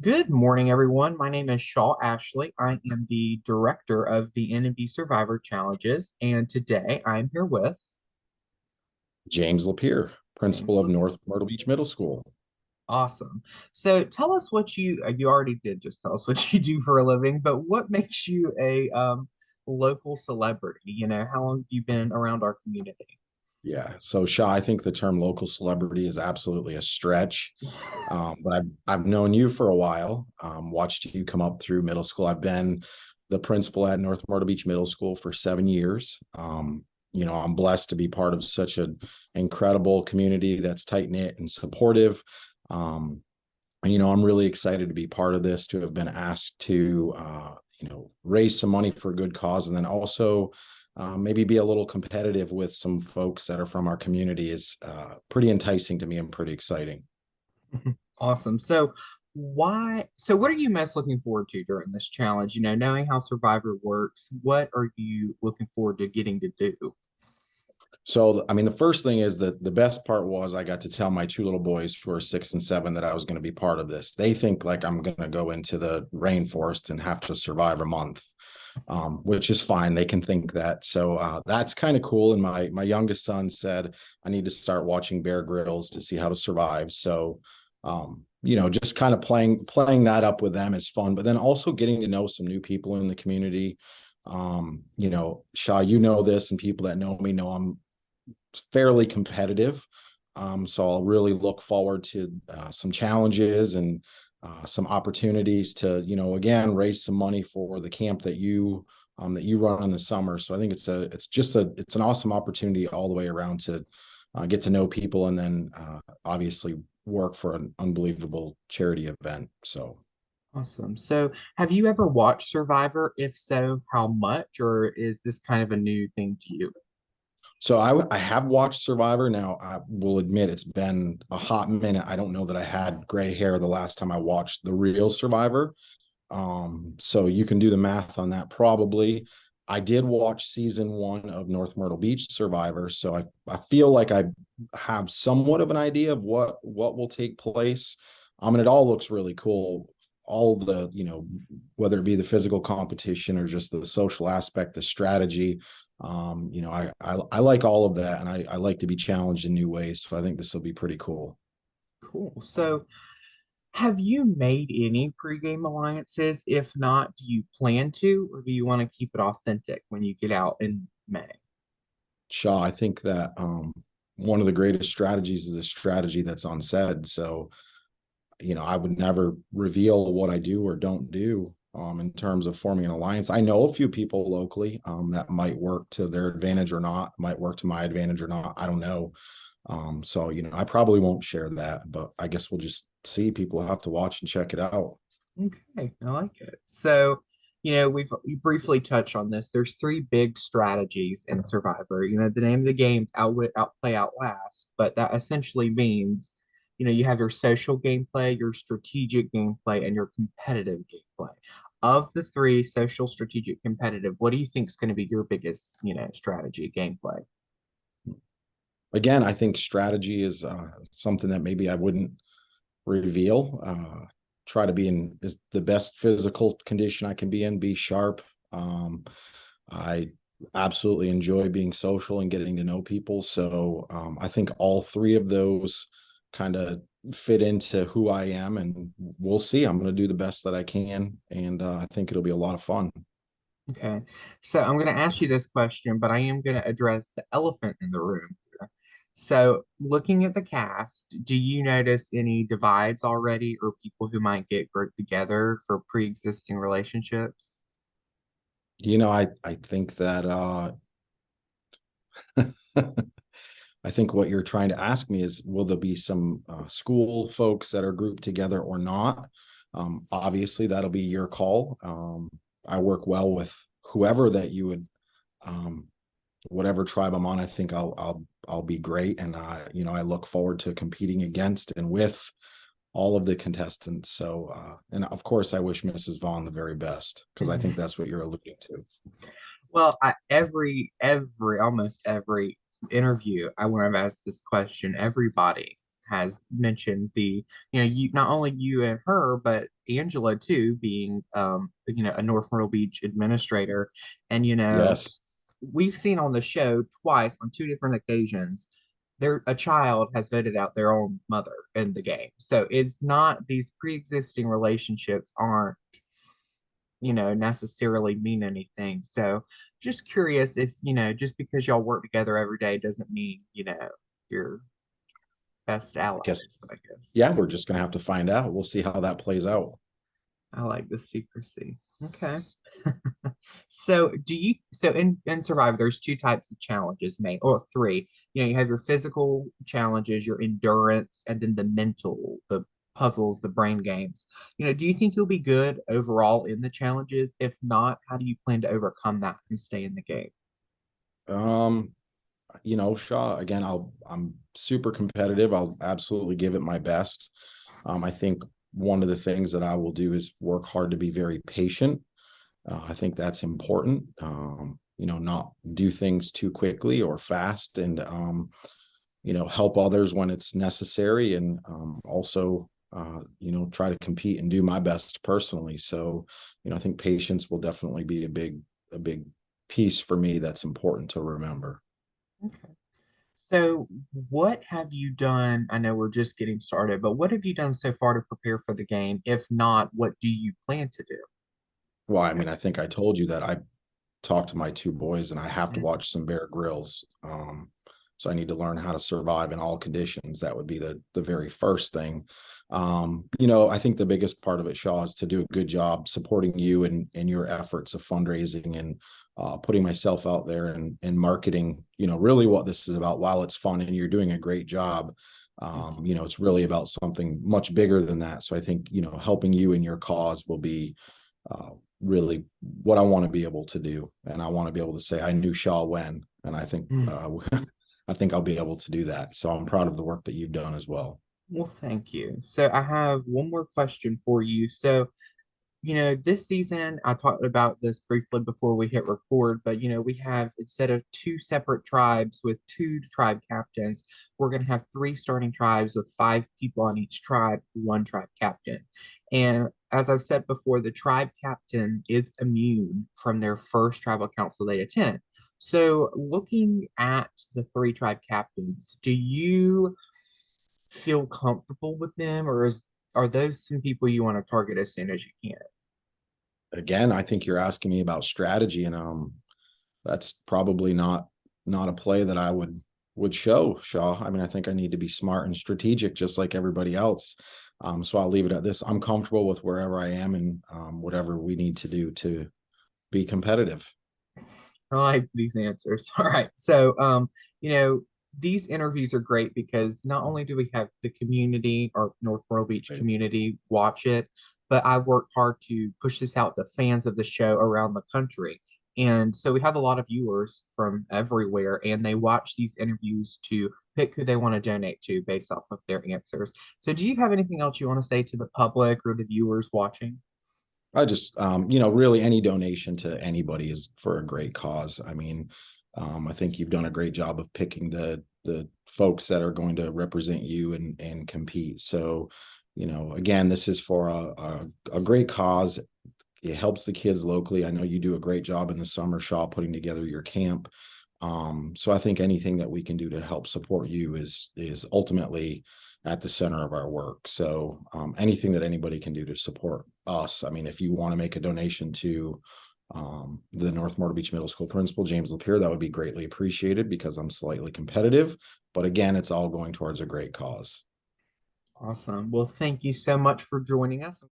Good morning, everyone. My name is Shaw Ashley. I am the director of the NMB Survivor Challenges, and today I'm here with James LaPier, James principal of Lippier. North Myrtle Beach Middle School. Awesome. So tell us what you already did just tell us what you do for a living, but what makes you a local celebrity? How long have you been around our community? Yeah. So, Shaw, I think the term local celebrity is absolutely a stretch. But I've known you for a while, watched you come up through middle school. I've been the principal at North Myrtle Beach Middle School for 7 years. I'm blessed to be part of such an incredible community that's tight knit and supportive. Um, I'm really excited to be part of this, to have been asked to, raise some money for a good cause, and then also maybe be a little competitive with some folks that are from our community is pretty enticing to me and pretty exciting. Awesome. So what are you most looking forward to during this challenge? Knowing how Survivor works, what are you looking forward to getting to do? So, I mean, the first thing is that the best part was I got to tell my two little boys who are 6 and 7 that I was going to be part of this. They think like I'm going to go into the rainforest and have to survive a month, which is fine. They can think that. So that's kind of cool. And my youngest son said I need to start watching Bear Grylls to see how to survive. So, just kind of playing that up with them is fun. But then also getting to know some new people in the community. Shaw, you know this, and people that know me know I'm fairly competitive. So I'll really look forward to some challenges and some opportunities to, again, raise some money for the camp that you run in the summer. So I think it's an awesome opportunity all the way around to get to know people, and then obviously work for an unbelievable charity event. So Awesome. So have you ever watched Survivor? If so, how much? Or is this kind of a new thing to you? So I have watched Survivor. Now, I will admit it's been a hot minute. I don't know that I had gray hair the last time I watched the real Survivor. So you can do the math on that probably. I did watch season one of North Myrtle Beach Survivor, so I feel like I have somewhat of an idea of what will take place. And it all looks really cool. All the, whether it be the physical competition or just the social aspect, the strategy. I like all of that, and I like to be challenged in new ways. So I think this will be pretty cool. Cool. So have you made any pregame alliances? If not, do you plan to, or do you want to keep it authentic when you get out in May? Shaw, I think that one of the greatest strategies is a strategy that's unsaid. So, I would never reveal what I do or don't do in terms of forming an alliance. I know a few people locally that might work to their advantage or not, might work to my advantage or not. I don't know. So, I probably won't share that, but I guess we'll just see. People have to watch and check it out. Okay, I like it. So we briefly touched on this. There's three big strategies in Survivor. The name of the game's outwit, outplay, outlast, but that essentially means, you have your social gameplay, your strategic gameplay, and your competitive gameplay. Of the three, social, strategic, competitive, what do you think is going to be your biggest, strategy gameplay? Again, I think strategy is something that maybe I wouldn't reveal. Try to be in is the best physical condition I can be in, be sharp. I absolutely enjoy being social and getting to know people. So I think all three of those kind of fit into who I am, and we'll see. I'm going to do the best that I can, and I think it'll be a lot of fun. Okay. So I'm going to ask you this question, but I am going to address the elephant in the room here. So, looking at the cast, do you notice any divides already or people who might get grouped together for pre-existing relationships? I think that I think what you're trying to ask me is, will there be some school folks that are grouped together or not? Obviously, that'll be your call. I work well with whoever that you would, um, whatever tribe I'm on. I think I'll be great, and I look forward to competing against and with all of the contestants. So, and of course, I wish Mrs. Vaughn the very best, because I think that's what you're alluding to. Well, almost every interview, I want to ask this question. Everybody has mentioned you not only you and her, but Angela too, being a North Myrtle Beach administrator. And Yes. we've seen on the show twice on two different occasions a child has voted out their own mother in the game. So it's not these pre-existing relationships aren't necessarily mean anything. So just curious if, just because y'all work together every day doesn't mean, you're best I guess, allies, I guess. yeah, we're just gonna have to find out. We'll see how that plays out. I like the secrecy. Okay. So in Survivor, there's two types of challenges made, or three. You have your physical challenges, your endurance, and then the mental, the puzzles, the brain games. Do you think you'll be good overall in the challenges? If not, how do you plan to overcome that and stay in the game? Um, Shaw, again, I'm super competitive. I'll absolutely give it my best. I think one of the things that I will do is work hard to be very patient. I think that's important. Not do things too quickly or fast, and help others when it's necessary, and also try to compete and do my best personally. So, I think patience will definitely be a big piece for me that's important to remember. Okay. So, what have you done? I know we're just getting started, but what have you done so far to prepare for the game? If not, what do you plan to do? Well, I mean, I think I told you that I talked to my two boys and I have to Mhm. watch some Bear Grylls. So I need to learn how to survive in all conditions. That would be the very first thing. I think the biggest part of it, Shaw, is to do a good job supporting you and your efforts of fundraising and putting myself out there and marketing, really what this is about. While it's fun and you're doing a great job, Thank you. it's really about something much bigger than that. So I think, helping you in your cause will be really what I want to be able to do. And I want to be able to say, I knew Shaw when, and I think, Mm. I think I'll be able to do that. So I'm proud of the work that you've done as well. Well, thank you. So, I have one more question for you. So, this season, I talked about this briefly before we hit record, but we have instead of two separate tribes with two tribe captains, we're going to have three starting tribes with five people on each tribe, one tribe captain. And as I've said before, the tribe captain is immune from their first tribal council they attend. So, looking at the three tribe captains, do you feel comfortable with them, or are those some people you want to target as soon as you can? Again, I think you're asking me about strategy, and that's probably not a play that I would show, Shaw. I mean, I think I need to be smart and strategic, just like everybody else. So I'll leave it at this. I'm comfortable with wherever I am and whatever we need to do to be competitive. I like these answers. All right. So, these interviews are great because not only do we have the community or North Myrtle Beach Right. community watch it, but I've worked hard to push this out to fans of the show around the country. And so we have a lot of viewers from everywhere, and they watch these interviews to pick who they want to donate to based off of their answers. So, do you have anything else you want to say to the public or the viewers watching? I just, really any donation to anybody is for a great cause. I mean, I think you've done a great job of picking the folks that are going to represent you and compete. So, again, this is for a great cause. It helps the kids locally. I know you do a great job in the summer, Shaw, putting together your camp. So I think anything that we can do to help support you is ultimately at the center of our work. So anything that anybody can do to support us. I mean, if you want to make a donation to the North Myrtle Beach Middle School principal, James LaPier, that would be greatly appreciated because I'm slightly competitive. But again, it's all going towards a great cause. Awesome. Well, thank you so much for joining us.